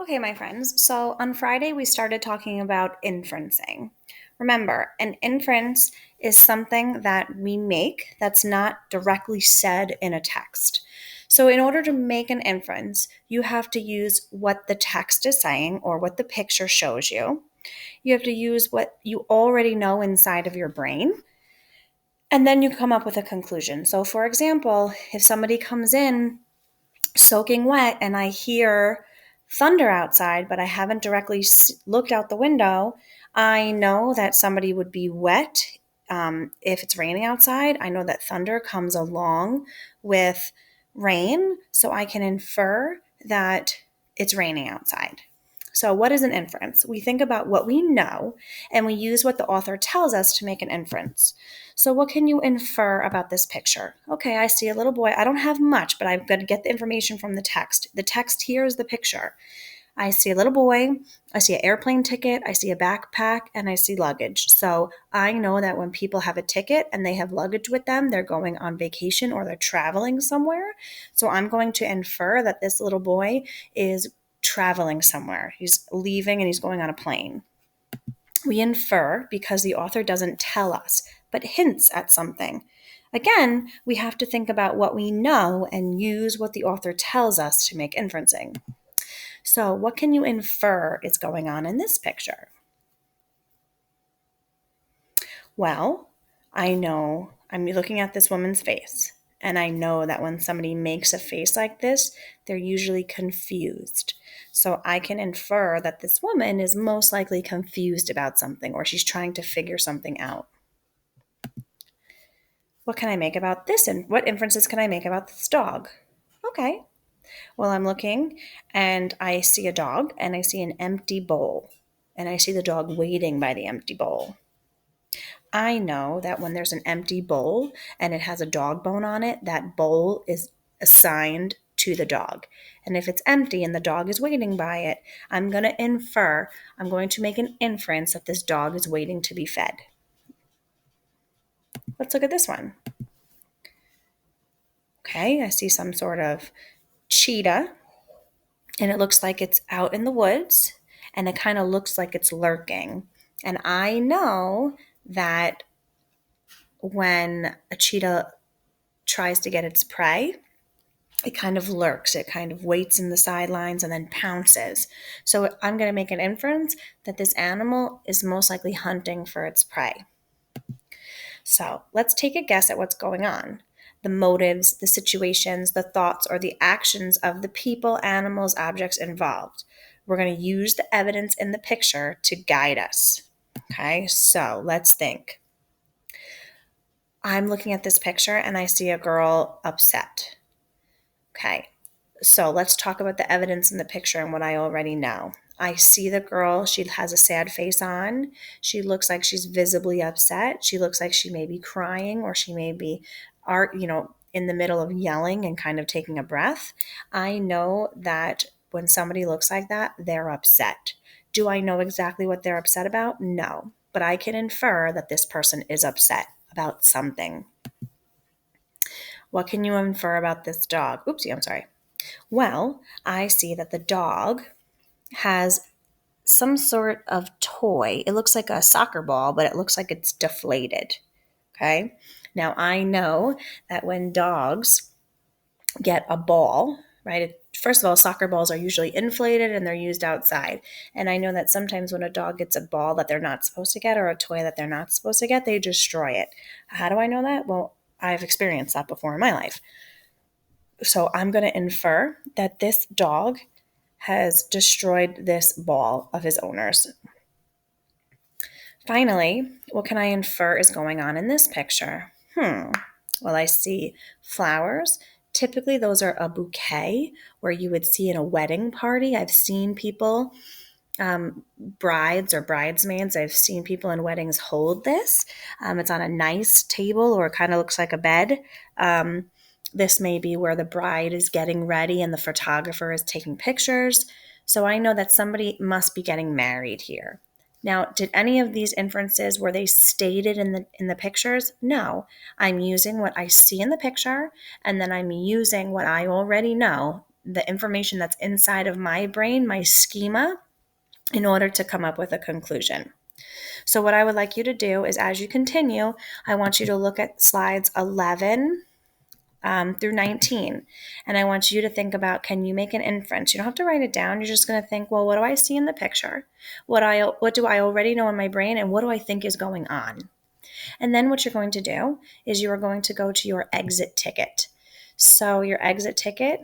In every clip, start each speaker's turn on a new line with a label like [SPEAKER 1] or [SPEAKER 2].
[SPEAKER 1] Okay, my friends. So on Friday, we started talking about inferencing. Remember, an inference is something that we make that's not directly said in a text. So, in order to make an inference, you have to use what the text is saying or what the picture shows you. You have to use what you already know inside of your brain, and then you come up with a conclusion. So, for example, if somebody comes in soaking wet and I hear thunder outside, but I haven't directly looked out the window, I know that somebody would be wet. If it's raining outside, I know that thunder comes along with rain, so I can infer that it's raining outside. So, what is an inference? We think about what we know and we use what the author tells us to make an inference. So, what can you infer about this picture? Okay, I see a little boy. I don't have much, but I've got to get the information from the text. The text here is the picture. I see a little boy. I see an airplane ticket. I see a backpack and I see luggage. So, I know that when people have a ticket and they have luggage with them, they're going on vacation or they're traveling somewhere. So, I'm going to infer that this little boy is traveling somewhere. He's leaving and he's going on a plane. We infer because the author doesn't tell us, but hints at something. Again, we have to think about what we know and use what the author tells us to make inferencing. So, what can you infer is going on in this picture? Well, I know I'm looking at this woman's face, and I know that when somebody makes a face like this, they're usually confused. So I can infer that this woman is most likely confused about something or she's trying to figure something out. What can I make about this? And what inferences can I make about this dog? Okay. Well, I'm looking and I see a dog and I see an empty bowl. And I see the dog waiting by the empty bowl. I know that when there's an empty bowl and it has a dog bone on it, that bowl is assigned to the dog. And if it's empty and the dog is waiting by it, I'm going to infer, I'm going to make an inference that this dog is waiting to be fed. Let's look at this one. Okay, I see some sort of cheetah and it looks like it's out in the woods and it kind of looks like it's lurking. And I know that when a cheetah tries to get its prey, it kind of lurks. It kind of waits in the sidelines and then pounces. So I'm going to make an inference that this animal is most likely hunting for its prey. So let's take a guess at what's going on. The motives, the situations, the thoughts, or the actions of the people, animals, objects involved. We're going to use the evidence in the picture to guide us. Okay, so let's think. I'm looking at this picture and I see a girl upset. Okay, so let's talk about the evidence in the picture and what I already know. I see the girl. She has a sad face on. She looks like she's visibly upset. She looks like she may be crying or she may be in the middle of yelling and kind of taking a breath. I know that when somebody looks like that, they're upset. Do I know exactly what they're upset about? No, but I can infer that this person is upset about something. What can you infer about this dog? Oopsie, I'm sorry. Well, I see that the dog has some sort of toy. It looks like a soccer ball, but it looks like it's deflated. Okay. Now I know that when dogs get a ball, right? First of all, soccer balls are usually inflated and they're used outside. And I know that sometimes when a dog gets a ball that they're not supposed to get or a toy that they're not supposed to get, they destroy it. How do I know that? Well, I've experienced that before in my life. So I'm going to infer that this dog has destroyed this ball of his owner's. Finally, what can I infer is going on in this picture? Well, I see flowers. Typically, those are a bouquet where you would see in a wedding party. I've seen people, brides or bridesmaids, I've seen people in weddings hold this. It's on a nice table or it kind of looks like a bed. This may be where the bride is getting ready and the photographer is taking pictures. So I know that somebody must be getting married here. Now, did any of these inferences, were they stated in the pictures? No. I'm using what I see in the picture, and then I'm using what I already know the information that's inside of my brain, my schema, in order to come up with a conclusion. So what I would like you to do is, as you continue, I want you to look at slides 11 through 19. And I want you to think about, can you make an inference? You don't have to write it down. You're just going to think, well, what do I see in the picture? What do I already know in my brain? And what do I think is going on? And then what you're going to do is you are going to go to your exit ticket. So your exit ticket,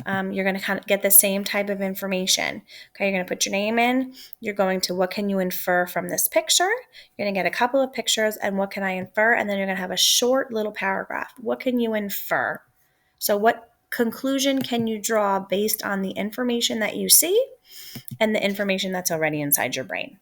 [SPEAKER 1] you're going to kind of get the same type of information. Okay, you're going to put your name in. You're going to, what can you infer from this picture? You're going to get a couple of pictures and what can I infer? And then you're going to have a short little paragraph. What can you infer? So what conclusion can you draw based on the information that you see and the information that's already inside your brain?